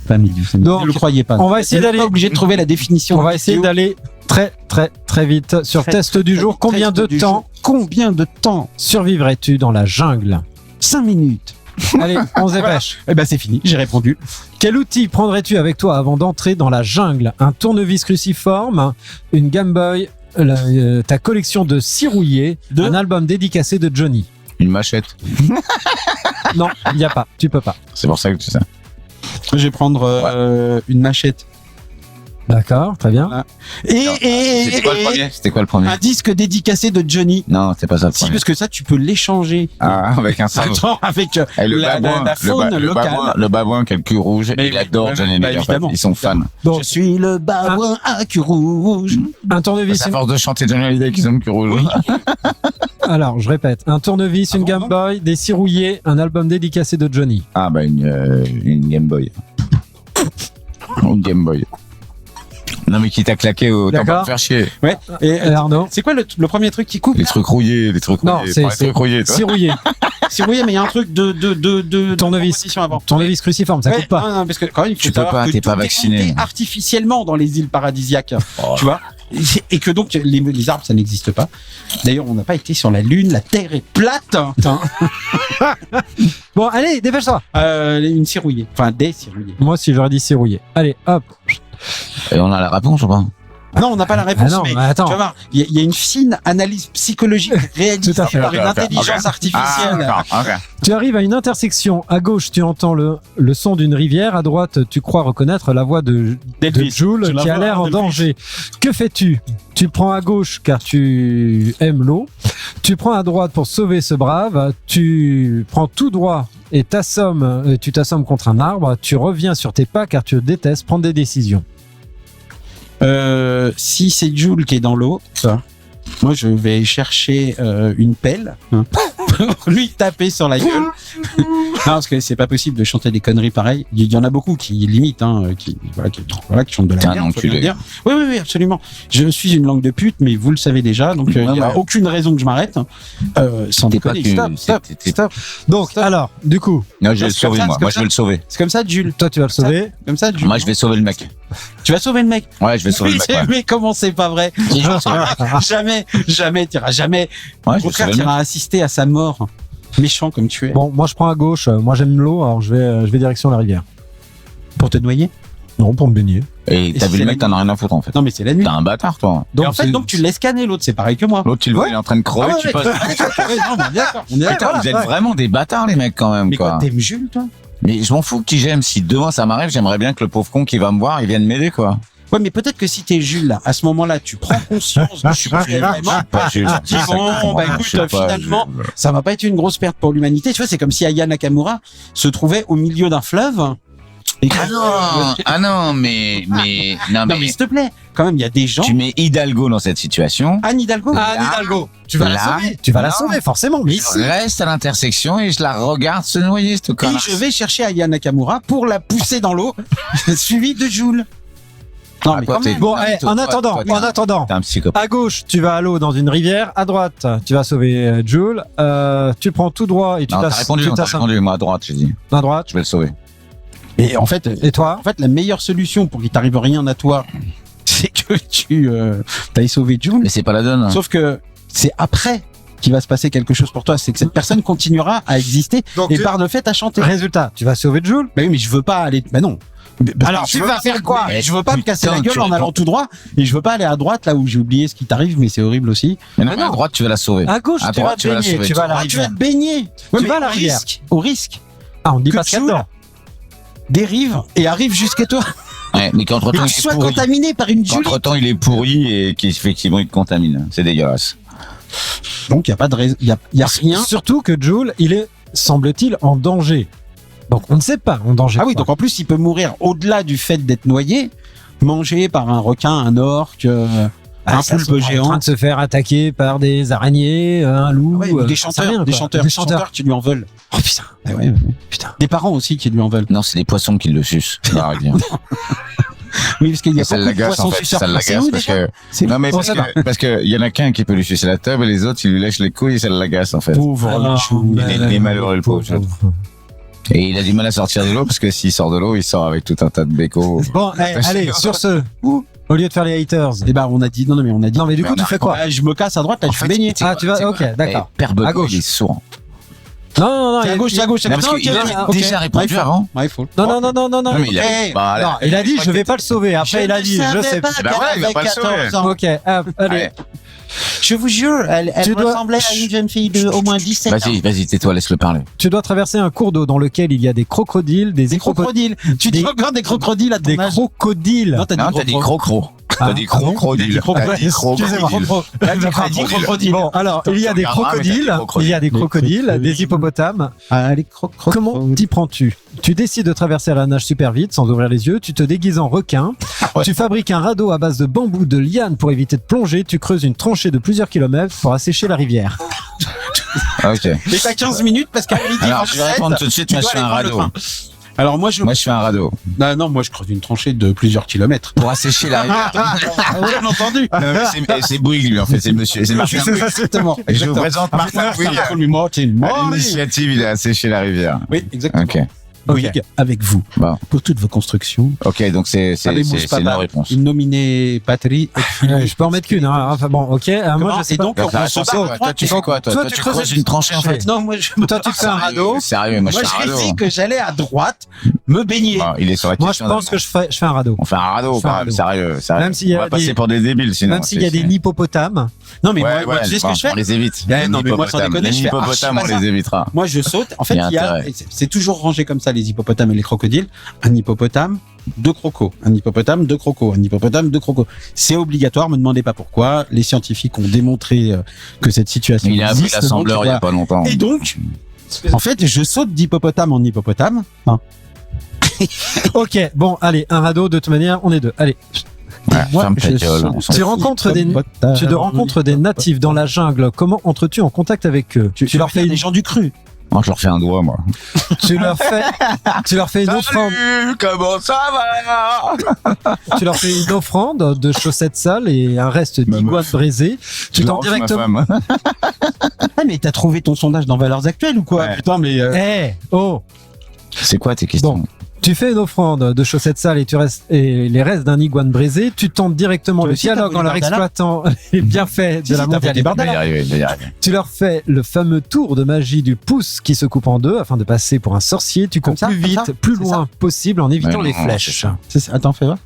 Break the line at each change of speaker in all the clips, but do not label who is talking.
Family.
Donc,
Ne le croyez pas.
on va essayer
Vous n'êtes
d'aller-
pas obligé de trouver la définition.
On va essayer d'aller très très très vite sur
Très,
test du jour. Combien de temps
Combien de temps
survivrais-tu dans la jungle?
5 minutes.
Allez, on se dépêche.
Eh ben c'est fini, j'ai répondu.
Quel outil prendrais-tu avec toi avant d'entrer dans la jungle? Un tournevis cruciforme, une Game Boy, ta collection de scie rouillée, un album dédicacé de Johnny.
Une machette.
Non, il n'y a pas, tu peux pas.
C'est pour ça que tu sais.
Je vais prendre une machette.
D'accord, très bien.
Voilà.
C'était quoi le premier? C'était quoi le premier?
Un disque dédicacé de Johnny.
Non, c'est pas ça le
Si,
premier.
parce que ça, tu peux l'échanger.
Ah, avec un sabre.
Attends, avec
Et le
la
babouin,
faune locale.
le babouin qui a le cul rouge,
Mais
il
oui,
adore
ouais,
Johnny
bah,
Hallyday, en fait.
évidemment.
Ils sont fans.
Donc,
Je suis le babouin à cul rouge.
un tournevis,
C'est à force de chanter Johnny Hallyday qu'ils ont le cul rouge.
alors je répète, un tournevis, une Game Boy, des scies rouillées, un album dédicacé de Johnny.
Ah, bah, une Game Boy. Une Game Boy. Non, mais qui t'a claqué autant pas
D'accord.
me faire chier.
Ouais. Et
Arnaud?
c'est quoi le premier truc qui coupe?
Les trucs rouillés, les trucs
Non,
rouillés.
c'est
Prends les trucs rouillés, toi.
scie rouillée,
C'est oui, mais il y a un truc de
Tournevis.
position avant.
tournevis cruciforme, ça
Ouais,
coupe pas.
Non, parce que quand même, il faut
Tu peux
savoir
pas,
que
t'es
tout
pas
est
vacciné.
monté artificiellement dans les îles paradisiaques,
Oh.
tu vois, et que donc les arbres ça n'existe pas. D'ailleurs, on n'a pas été sur la Lune, la Terre est plate.
Bon, allez, dépêche-toi.
Une scie rouillée, enfin des scies rouillées.
Moi aussi, j'aurais dit scie rouillée. Allez, hop.
Et on a la réponse ou pas?
Ah non, on n'a pas la réponse,
Ah non,
mais
mais attends.
tu vas voir, il y a une fine analyse psychologique réalisée
Tout à fait.
par une
Ok, ok,
intelligence
ok.
artificielle.
Ah, d'accord, ok.
Tu arrives à une intersection. À gauche, tu entends le son d'une rivière. À droite, tu crois reconnaître la voix de
D'Elvis.
Jules
Tu la
qui a
vois,
l'air en
d'Elvis.
danger. Que fais-tu? Tu prends à gauche car tu aimes l'eau. Tu prends à droite pour sauver ce brave. Tu prends tout droit et tu t'assommes contre un arbre. Tu reviens sur tes pas car tu détestes prendre des décisions.
Si c'est Jules qui est dans l'eau, moi je vais chercher une pelle pour lui taper sur la gueule. Non, parce que c'est pas possible de chanter des conneries pareilles. Il y en a beaucoup qui limitent, qui chantent de la
T'es un
merde. Faut bien
enculé.
dire. Oui, absolument. Je suis une langue de pute, mais vous le savez déjà, donc il n'y a
ouais.
aucune raison que je m'arrête. Sans
T'es pas
déconner.
que-
Stop.
Donc, alors, du coup,
Non, je vais le
C'est comme
sauver,
ça,
moi.
c'est
Moi,
comme
je vais le sauver.
C'est comme ça, Jules.
toi, tu vas le sauver.
Comme ça, Jules.
Moi, je vais sauver le mec.
Tu vas sauver le mec.
Ouais, je vais sauver le mec. Ouais.
Mais comment c'est pas vrai?
Si, je vais sauver le mec.
Jamais, t'iras jamais.
Ouais,
Au
je vais
contraire,
sauver le mec.
t'iras assister à sa mort. Méchant comme tu es.
Bon, moi, je prends à gauche. Moi, j'aime l'eau, alors je vais direction la rivière.
Pour te noyer?
Non, pour me baigner.
Et t'as
Et
vu
c'est
le mec,
la
t'en as rien à foutre, en fait.
Non, mais c'est la nuit.
T'es un bâtard, toi.
Et en fait, donc tu le laisses canner l'autre, c'est pareil que moi.
L'autre, tu le vois, il est en train de crever,
Ah ouais,
tu
ouais,
passes.
ouais, non, mais on est d'accord. On est
Putain,
d'accord.
vous êtes vraiment des bâtards, les mecs, quand même,
Mais quoi,
quoi.
t'aimes Jules, toi?
Mais je m'en fous qui j'aime. Si demain ça m'arrive, j'aimerais bien que le pauvre con qui va me voir, il vienne m'aider, quoi.
Ouais, mais peut-être que si t'es Jules, là, à ce moment-là, tu prends conscience de ce que tu es vraiment.
Pas Jules.
Tu te dis, bon, bah écoute, finalement, ça va pas être une grosse perte pour l'humanité. Tu vois, c'est comme si Aya Nakamura se trouvait au milieu d'un fleuve. Et que-
Ah non, mais
Non, mais s'il te plaît, quand même, il y a des gens.
tu mets Hidalgo dans cette situation.
Anne Hidalgo.
Anne Hidalgo, tu vas la
Là,
sauver. Tu vas la
non.
sauver, forcément. Mais
Je reste à l'intersection et je la regarde se noyer, cette
Et
connard.
je vais chercher Aya Nakamura pour la pousser dans l'eau, suivi de Jules. Non, mais
toi,
quand
t'es-
même.
Bon,
Non,
allez,
toi,
en
toi,
attendant,
T'es un psychopathe.
à gauche, tu vas à l'eau dans une rivière. À droite, tu vas sauver Jules. Tu prends tout droit et tu
Non, t'as répondu, moi à droite, j'ai dit.
À droite.
Je vais le sauver.
Et en fait,
Et toi?
la meilleure solution pour qu'il t'arrive rien à toi, c'est que tu t'ailles sauver Jules.
Mais c'est pas la donne.
Sauf que c'est après qu'il va se passer quelque chose pour toi. C'est que cette personne continuera à exister et par de fait à chanter.
Résultat, tu vas sauver Jules.
Bah oui, mais je veux pas aller. Bah non.
Alors, tu vas faire quoi?
Mais je veux pas me casser la
Putain,
gueule
tu
en
réponds.
allant tout droit et je veux pas aller à droite là où j'ai oublié ce qui t'arrive, mais c'est horrible aussi.
Mais non,
Mais non.
à droite, tu vas la sauver.
À gauche,
À
tu
droite,
vas
tu vas la
baigner.
sauver.
Tu vas à la
Ah, tu vas
rivière.
te baigner.
Tu vas à la
au
rivière.
Au risque.
Ah, on dit
Que
pas ce qu'il y a
Jules
dedans.
Dérive et arrive jusqu'à toi.
Ouais, mais qu'entre
Et
temps,
que
il
tu
est
sois
pourri.
contaminé par une Julie.
Entre temps, il est pourri et qu'effectivement, il te contamine. C'est dégueulasse.
Donc il y a pas de raison. Il y a rien.
Surtout que Jules, il est, semble-t-il, en danger. Donc, on ne sait pas en danger.
Ah oui,
quoi.
donc en plus il peut mourir au-delà du fait d'être noyé, mangé par un requin, un orque, un
ça se
poulpe
trouve, en
géant.
train de se faire attaquer par des araignées, un loup.
Ouais, ou des
j'en sais
chanteurs,
rien,
des
quoi.
chanteurs,
Des
des
chanteurs.
chanteurs qui lui en veulent.
Oh putain.
Ah ouais,
Putain.
Des parents aussi qui lui en veulent.
Non, c'est des poissons qui le sucent. La rivière.
Oui, parce qu'il y a
Ça
beaucoup de
l'agace,
poissons
en fait.
suceurs.
Ça
C'est
l'agace
où,
parce
déjà
que.
C'est
Non, mais
Oh,
parce
ça
que, parce que y en a qu'un qui peut lui sucer la table et les autres, ils lui lèchent les couilles et ça l'agace, en fait.
pauvre
Ah,
chou.
il est malheureux, le pauvre. Et il a du mal à sortir de l'eau parce que s'il sort de l'eau, il sort avec tout un tas de bécos.
Bon, allez, sur ce, au lieu de faire les haters.
Eh ben, on a dit, non, mais on a dit.
Non, mais du coup, tu fais quoi?
Je me casse à droite, là, je suis baigné.
Ah, tu vas, ok, d'accord.
Père Benoît,
À gauche.
il est sourd.
Non,
C'est à gauche, c'est à gauche, c'est à
Non,
gauche.
parce qu'il a déjà répondu avant.
Ouais, il faut.
Non.
Non, mais il a,
Eh,
bah,
Non, il a dit, je vais pas le sauver. Après, il a dit, je sais pas.
Bah ouais, il va pas le sauver.
Ok, allez.
Ouais.
Je vous jure, elle
Tu dois-
ressemblait à une jeune fille de au moins 17 ans.
Vas-y, tais-toi, laisse-le parler.
Tu dois traverser un cours d'eau dans lequel il y a des crocodiles, des
Des crocodiles. Tu dis
Des-
encore des crocodiles à ton
Des
âge.
crocodiles.
Non, t'as
Non, t'as dit crocro. T'as dit crocodile. T'as dit
Excusez-moi.
crocodile.
T'as dit crocodile.
Bon, alors, il y a des crocodiles, il y a des crocodiles, des hippopotames.
Ah, les crocodiles.
Comment t'y prends-tu? Tu décides de traverser à la nage super vite, sans ouvrir les yeux, tu te déguises en requin,
Ouais.
tu fabriques un radeau à base de bambou, de lianes pour éviter de plonger, tu creuses une tranchée de plusieurs kilomètres pour assécher la rivière.
Ok.
Et t'as 15 minutes parce qu'à midi,
Alors, je vais répondre tout de suite,
tu
moi, je
dois
fais
aller
un
prendre le
radeau.
train. Alors moi je
Moi, je fais un radeau.
non, moi je creuse une tranchée de plusieurs kilomètres.
Pour assécher la rivière.
Bien entendu.
Non, mais c'est Bouygues, lui, en fait. C'est monsieur, c'est Martin Bouygues.
Exactement.
Et je vous présente Martin Bouygues. À l'initiative, il a asséché la rivière.
Oui, exactement.
Ok.
Bouygues, avec vous
Bon.
pour toutes vos constructions.
Ok, donc c'est
Avec Mousse
une
Papa,
réponse.
une nominée patrie.
Je peux en mettre qu'une, hein. Enfin bon, ok. Moi, je sais
Et
pas.
donc,
Donc,
on
attends,
se
toi, tu fais quoi, toi?
Toi,
Toi,
tu
tu
creuses
creuses une tranchée, en fait.
Non, moi je
Toi, tu te fais un radeau.
Sérieux, moi, je
Moi
fais un
j'ai
radeau.
dit que j'allais à droite me baigner.
Ah, il est sur la
Moi, je
question.
pense que je fais un radeau.
On fait un radeau,
Je fais un
quand même.
radeau.
Sérieux, sérieux.
Même s'il y a
On va passer
des-
pour des débiles, sinon.
Même s'il y a des hippopotames.
Non mais
Ouais,
moi, tu sais ce que
bon,
je fais
on les évite.
Eh, non, mais moi, sans déconner,
les
je fais
hippopotames,
archi
on les évitera.
Moi, je saute. En fait,
Il y a
il y a,
intérêt.
c'est toujours rangé comme ça, les hippopotames et les crocodiles. Un hippopotame, deux crocos. Un hippopotame, deux crocos. Un hippopotame, deux crocos. C'est obligatoire, me demandez pas pourquoi. Les scientifiques ont démontré que cette situation
Il a appris
existe.
l'assembleur
donc,
il y a pas longtemps.
Et donc, en fait, je saute d'hippopotame en hippopotame. Hein.
Ok, bon, allez, un radeau, de toute manière, on est deux. Allez.
Ouais,
Moi,
ferme ta
je
gueule,
saute
on s'en
Tu
fout.
rencontres des, tu rencontres des natifs dans la jungle. Comment entres-tu en contact avec eux? Tu leur fais
des gens du cru.
Moi, je leur fais un doigt, moi.
tu leur fais une offrande.
Salut, comment ça va?
Tu leur fais une offrande de chaussettes sales et un reste
Ma
d'iguane brisée. Tu
Je
t'en
lance ma
directement.
femme.
Ah, mais t'as trouvé ton sondage dans Valeurs Actuelles ou quoi?
Ouais.
Putain, mais
Oh,
C'est quoi tes questions?
Bon. Tu fais une offrande de chaussettes sales et les restes d'un iguane brisé. Tu tentes directement
Toi
le
aussi, t'as
dialogue
voulu
en leur
Bardala
exploitant les bienfaits
Si,
de la
si, t'as voulu
mondialisation.
Il va y arriver, il va y arriver.
Tu leur fais le fameux tour de magie du pouce qui se coupe en deux afin de passer pour un sorcier. Tu cours
Comme ça,
plus
comme
vite,
ça,
plus
c'est
loin possible en évitant
Ouais,
les
non,
flèches.
c'est ça.
attends, fais voir.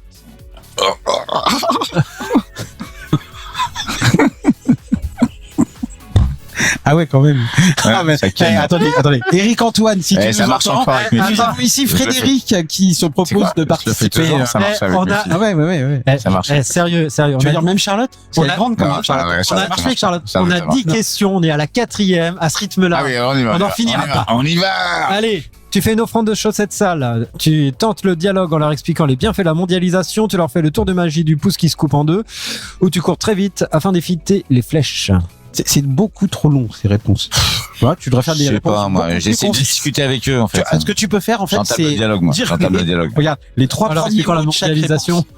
Ah ouais, quand même. Ah, mais,
ça calme.
attendez. Eric Antoine, si
Eh,
tu
ça
nous
marche
entends,
encore avec mes
nous
filles.
avons ici
Je le fais.
Frédéric qui se
C'est quoi?
propose de
Je le fais
participer.
toujours, ça marche avec
on
mes
a-
filles.
Ah ouais.
Eh,
marche.
Sérieux.
Tu
on
veux
a
dire même Charlotte?
on
Elle est
a-
grande quand
Non,
même, Charlotte.
ouais,
On
ça
a
marche,
marché
ça
avec Charlotte.
marche,
On
ça
a
marche.
10 questions, on est à la 4e, à ce rythme-là.
Ah oui, on y va.
On en finira pas.
On y va.
Allez, tu fais une offrande de chaussettes sales. Tu tentes le dialogue en leur expliquant les bienfaits de la mondialisation. Tu leur fais le tour de magie du pouce qui se coupe en deux. Ou tu cours très vite afin d'éviter les flèches.
C'est beaucoup trop long, ces réponses. Tu vois, tu devrais faire
Je
des
sais
réponses.
pas, moi,
beaucoup plus
j'essaie de
concises.
discuter avec eux, en fait.
Ce que tu peux faire, en fait,
J'entame le
c'est
dialogue, moi.
dire
J'entame le dialogue.
regarde, les trois
Alors,
premiers
expliquons la
mots de chaque
mondialisation.
réponse.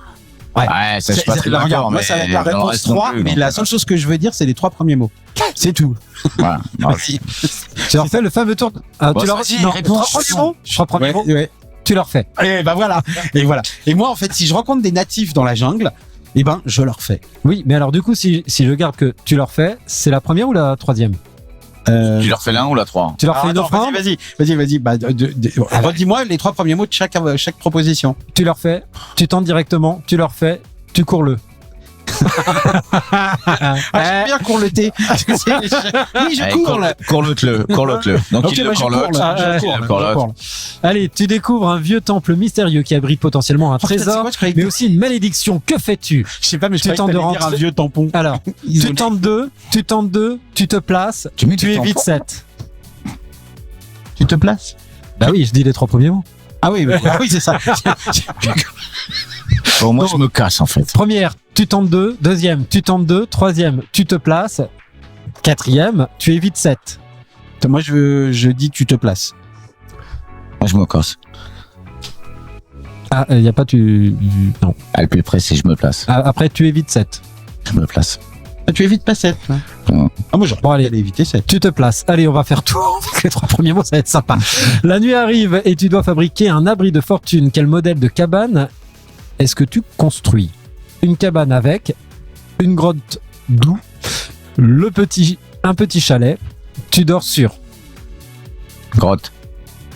Ouais, ça, je suis pas très
Regarde,
d'accord,
moi,
mais
ça va être la
dans le
réponse
reste non
3,
plus,
mais
donc,
la seule chose que je veux dire, c'est les trois premiers mots. C'est tout.
Voilà. Non,
Vas-y.
Tu leur fais le fameux tour. Ah,
Bon,
tu leur
vas-y,
non,
réponds.
trois premiers mots. Trois premiers
Ouais,
mots.
ouais.
Tu leur fais.
Et ben voilà. Et voilà. Et moi, en fait, si je rencontre des natifs dans la jungle, eh ben, je leur fais.
Oui, mais alors du coup, si je garde que tu leur fais, c'est la première ou la troisième?
Tu leur fais l'un ou la 3?
Tu leur
Ah,
fais une
attends,
offrande.
vas-y. Bah, redis-moi les trois premiers mots de chaque proposition.
Tu leur fais. Tu tentes directement. Tu leur fais. Tu cours le.
Ah, j'aime bien cours le thé. Oui, je cours là.
Courlotte-le. Donc,
Ok,
il
bah,
le
je cours,
courlotte.
là.
Ah,
Je cours,
il
là,
le
je
courlotte.
cours, là.
Allez, tu découvres un vieux temple mystérieux qui abrite potentiellement un
Oh, putain, c'est
trésor,
quoi, je croyais que-
mais aussi une malédiction. Que fais-tu?
Je sais pas, mais je
Tu
croyais que
tentes de
t'allais dire
rentrer-
un vieux tampon.
Alors,
Isolé.
tu tentes deux, tu te places,
Tu mets
tu
du
évites
tampon.
7.
Tu te places.
Bah oui, je dis les trois premiers mots.
Ah oui, oui, c'est ça.
Bon, moi, je me casse, en fait.
Première, tu tentes deux. Deuxième, tu tentes deux. Troisième, tu te places. Quatrième, tu évites 7.
Moi, je dis tu te places.
Moi, je me casse.
Ah, il n'y a pas non.
Ah, le plus près, c'est je me place.
Ah, après, tu évites 7.
Je me place.
Ah, tu évites pas 7.
Ouais.
Ah, moi, j'aurais
Bon, allez.
éviter ça.
Tu te places. Allez, on va faire tout. Avec les 3 premiers mots, ça va être sympa. La nuit arrive et tu dois fabriquer un abri de fortune. Quel modèle de cabane est-ce que tu construis? Une cabane avec une grotte d'où, un petit chalet. Tu dors sur.
Grotte.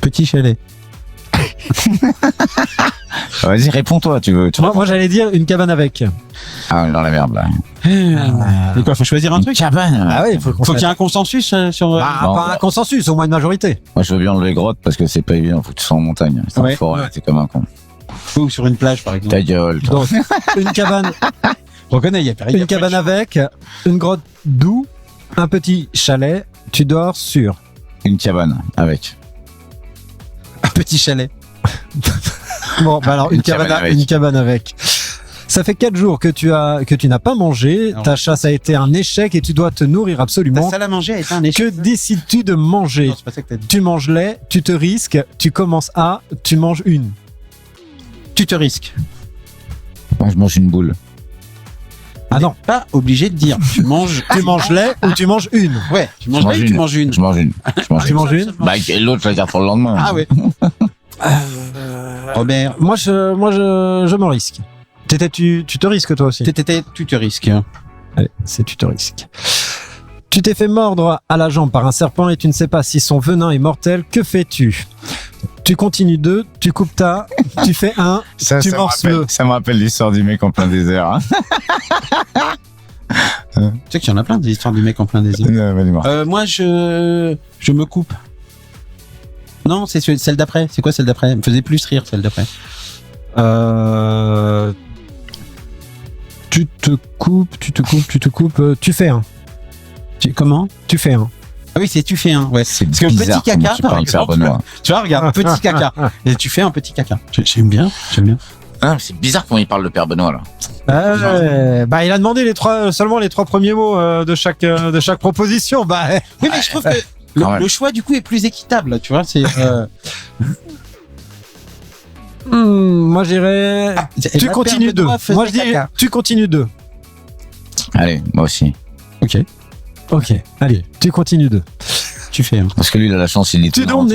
Petit chalet.
Vas-y, réponds-toi, tu veux.
Moi, j'allais dire une cabane avec.
Ah, dans la merde, là.
Et quoi, faut choisir un truc?
Cabane.
Ah ouais, il faut
Faut qu'il y ait un consensus sur.
Bah,
Bon,
pas un consensus, au moins une majorité.
Moi, je veux bien enlever grotte parce que c'est pas évident. Faut que tu sois en montagne. C'est en
Ouais.
forêt, t'es comme un con.
Ou sur une plage, par exemple.
Ta gueule, toi.
Donc, une cabane,
Reconnais, il y a pas. il y a
une
pas de
cabane avec, une grotte d'où, un petit chalet. Tu dors sur.
Une cabane avec.
Un petit chalet.
Bon, bah alors,
Une cabane avec.
une cabane avec. Ça fait 4 jours que tu n'as pas mangé.
Alors,
Ta chasse a été un échec et tu dois te nourrir
Ta
absolument.
salle à manger a été un
Que
échec.
décides-tu de manger?
Non, c'est pas ça que t'as dit.
Tu manges lait, tu te risques, tu commences à, tu manges une.
Tu te risques.
Moi, je mange une boule.
Ah non,
Pas obligé de dire. Tu manges.
tu manges lait ou tu manges une.
Ouais, tu manges
mange
une.
une.
Tu manges une.
Je mange une. Je mange
Tu
une.
manges une.
Bah, l'autre, je la garde pour le lendemain.
Ah ouais. Robert,
Moi, je me risque. Tu te risques toi aussi.
tu te risques.
Allez, c'est tu te risques. Tu t'es fait mordre à la jambe par un serpent et tu ne sais pas si son venin est mortel. Que fais-tu? Tu continues 2, tu coupes ta, tu fais 1, tu morces-le.
Ça me rappelle l'histoire du mec en plein désert. Hein.
Tu sais qu'il y en a plein des histoires du mec en plein désert.
Vas-y, moi.
Moi, je me coupe. Non, c'est celle d'après. C'est quoi celle d'après? Elle me faisait plus rire, celle d'après.
Tu te coupes, tu fais 1.
Comment?
Tu fais 1.
Ah oui, c'est tu fais un. Ouais.
C'est
Parce que
bizarre
petit caca,
comment tu
par
parles de Père
exemple.
Benoît.
Tu vois, regarde, petit caca. Et tu fais un petit caca. J'aime bien.
Ah, c'est bizarre comment il parle de Père Benoît, là.
Bah, il a demandé seulement les 3 premiers mots de chaque proposition. Bah,
Oui, mais je trouve que
Quand même.
le choix du coup est plus équitable. Tu vois, c'est.
moi j'irais. Tu continues 2. Moi je dis, tu continues 2.
Allez, moi aussi.
Ok.
Ok, allez, tu continues 2.
Tu fais un.
Parce que lui, il a la chance, il lit
Tu
tout.
tombes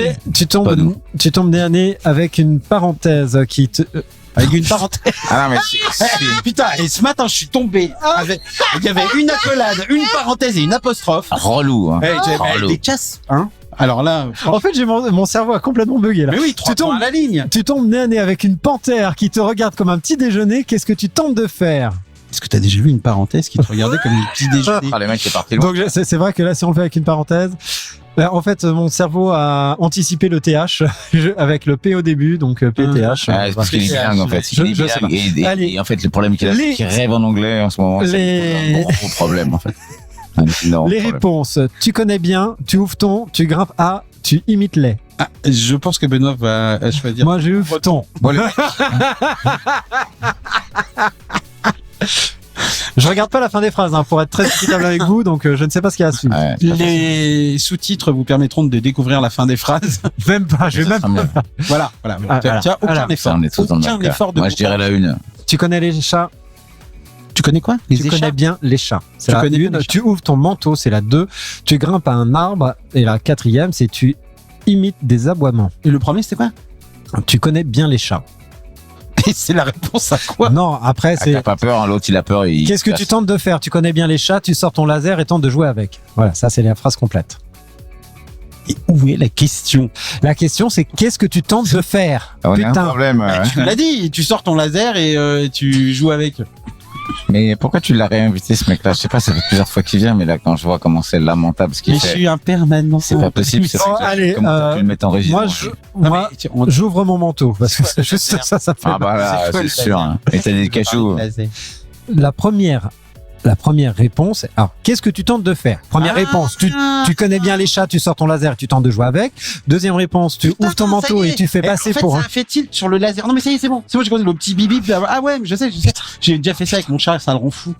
Pas nous.
tu tombes nez à nez avec une parenthèse qui te.
Avec une parenthèse.
Ah non, mais
Putain, et ce matin, je suis tombé. Il y avait une accolade, une parenthèse et une apostrophe.
relou, hein. Relou.
Des casses, hein. Alors là.
En fait, mon cerveau a complètement bugué là.
Mais oui, 3 points à la ligne.
Tu tombes nez à nez avec une panthère qui te regarde comme un petit déjeuner. Qu'est-ce que tu tentes de faire?
Est-ce que t'as déjà vu une parenthèse qui te regardait comme une petit déjeuner?
Ah, le mec est parti loin.
Donc c'est vrai que là, si on le fait avec une parenthèse, là, en fait, mon cerveau a anticipé le TH avec le P au début, donc PTH.
Ah, c'est parce qu'il est bilingue, en fait. Il est
Je sais pas.
bilingue.
Allez.
Et en fait, le problème qu'il a, c'est qu'il rêve en anglais en ce moment. C'est un gros problème, en fait. Un énorme
Les
problème.
réponses. Tu connais bien, tu ouvres ton, tu grimpes à, tu imites les.
Ah, je pense que Benoît va choisir.
Moi, j'ai ouvre ton.
Bon, le-
Je regarde pas la fin des phrases hein, pour être très équitable avec vous, donc je ne sais pas ce qu'il y a à suivre.
Ouais,
Les sous-titres vous permettront de découvrir la fin des phrases.
Même pas, je vais même.
ça me-
Voilà.
Ah,
Tu as aucun
voilà.
effort.
Ça, on est tous dans le
Aucun
même cas.
effort de
Moi, je dirais la une.
Tu connais les chats.
Tu connais quoi? Les
Tu connais bien les chats. C'est
Tu
la
connais bien
une.
les chats.
Tu ouvres ton manteau, c'est la 2. Tu grimpes à un arbre. Et la 4e, c'est tu imites des aboiements.
Et le premier, c'était quoi?
Tu connais bien les chats.
Et c'est la réponse à quoi?
Non, après,
Ah,
c'est.
t'as pas peur, hein, l'autre il a peur.
Qu'est-ce que tu tentes de faire? Tu connais bien les chats, tu sors ton laser et tentes de jouer avec. Voilà, ça, c'est la phrase complète.
Et où est la question?
La question, c'est qu'est-ce que tu tentes de faire?
On a un
Putain.
problème.
Tu l'as dit, tu sors ton laser et tu joues avec.
Mais pourquoi tu l'as réinvité, ce mec-là? Je sais pas, ça fait plusieurs fois qu'il vient, mais là, quand je vois comment c'est lamentable ce qu'il
Mais je
fait,
suis un permanent.
c'est pas possible. C'est
Oh,
vrai que
allez,
comment t'as pu le mettre en régie?
Moi, j'ouvre mon manteau parce que c'est juste ça fait.
Ah bah là,
C'est quoi,
c'est
le
sûr. hein. Et t'as des cachous.
La première réponse, alors qu'est-ce que tu tentes de faire? Première réponse, tu connais bien les chats, tu sors ton laser, tu tentes de jouer avec. Deuxième réponse, tu ouvres ton manteau et tu fais passer
en fait,
pour
ça
un.
a fait tilt sur le laser. Non mais ça y est, c'est bon. C'est bon, j'ai compris le petit bip. Ah ouais, mais je sais. J'ai déjà fait ça avec mon chat, ça le rend fou.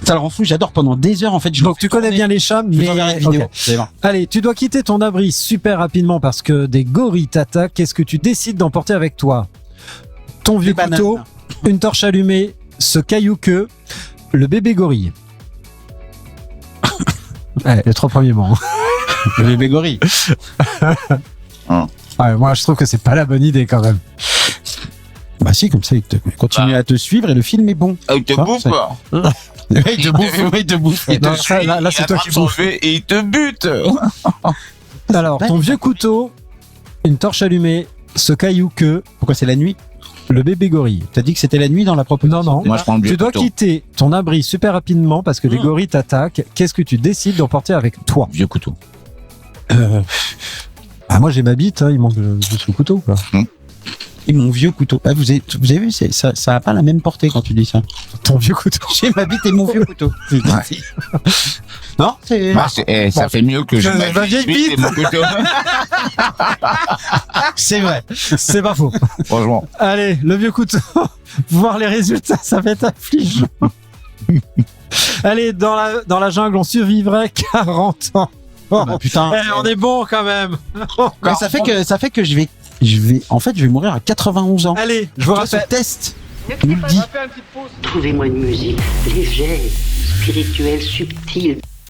Ça le rend fou, j'adore pendant des heures en fait.
Donc tu connais bien les chats,
Je
mais
vous enverrai la vidéo.
Ok.
Vous allez voir.
Allez, tu dois quitter ton abri super rapidement parce que des gorilles t'attaquent. Qu'est-ce que tu décides d'emporter avec toi? Ton vieux
Des bananes.
couteau, une torche allumée, ce caillou queue, le bébé gorille. Ouais, les 3 premiers mots.
Le bébé gorille.
Ouais, moi, je trouve que c'est pas la bonne idée quand même.
Bah si, comme ça, il continue à te suivre et le film est bon.
Ah, il te
Ça,
bouffe,
c'est-
quoi.
Il te bouffe, il te bouffe.
Il te
Non, ça,
suit,
là, c'est
il
toi
attrape
qui
son
bouffes.
feu et il te bute.
Alors, ton vieux couteau, une torche allumée, ce caillou que,
Pourquoi c'est la nuit?
le bébé gorille.
T'as dit que c'était la nuit dans la proposition?
Non, non.
Moi, je prends le vieux
Tu dois
couteau.
quitter ton abri super rapidement parce que les gorilles t'attaquent. Qu'est-ce que tu décides d'emporter avec toi?
Vieux couteau.
Ah, moi j'ai ma bite, hein, il manque juste le couteau, quoi.
Et mon vieux couteau. Ah, vous avez vu, ça a pas la même portée quand tu dis ça.
Ton vieux couteau.
J'ai ma bite et mon vieux couteau. Non, c'est...
Bah, ça fait mieux que je
ma vieille bite.
et mon couteau.
C'est vrai.
C'est pas faux.
Franchement.
Allez, le vieux couteau. Voir les résultats, ça va être affligeant. Allez, dans la jungle, on survivrait 40 ans. Oh,
Bah, putain.
on est bon quand même.
Mais ça fait que je vais mourir à 91 ans.
Allez, je vous
Toi, ce
rappelle.
test nous le dit.
Trouvez-moi une musique légère, spirituelle, subtile.